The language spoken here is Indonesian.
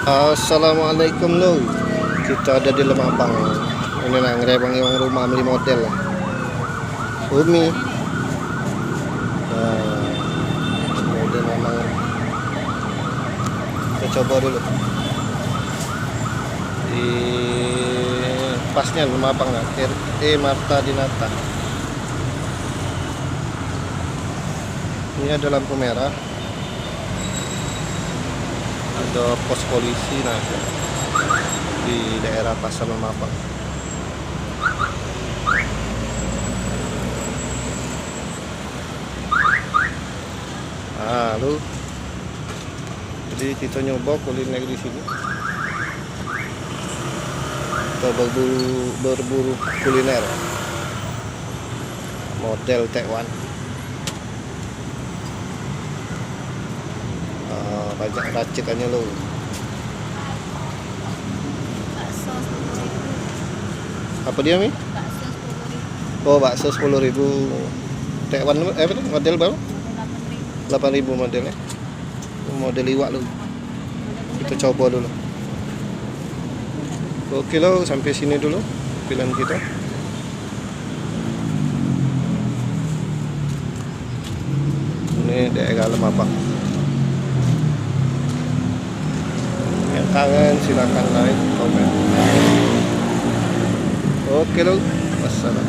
Assalamualaikum lo. Kita ada di Lemabang. Ini lah ngerebang yang rumah beli model lah. Umi. Model memang. Kita coba dulu. Di pasnya Lemabang lah. RT Marta Dinata. Ini ada lampu merah. Ada pos polisi di daerah Pasar Lemabang. Lalu jadi kita nyoba kuliner di sini. Kita berburu kuliner model Taiwan. Banyak racikannya lo. Bakso 10.000. Apa dia Mi? Bakso 10.000. Oh, bakso 10.000 Taiwan. Apa tuh model baru? 8.000. 8.000 modelnya. Model iwak lo. Kita coba dulu. Oke lo, sampai sini dulu film kita. Ini daerah Lemabang. Yang kangen silakan like, komen. Oke lo, wassalam.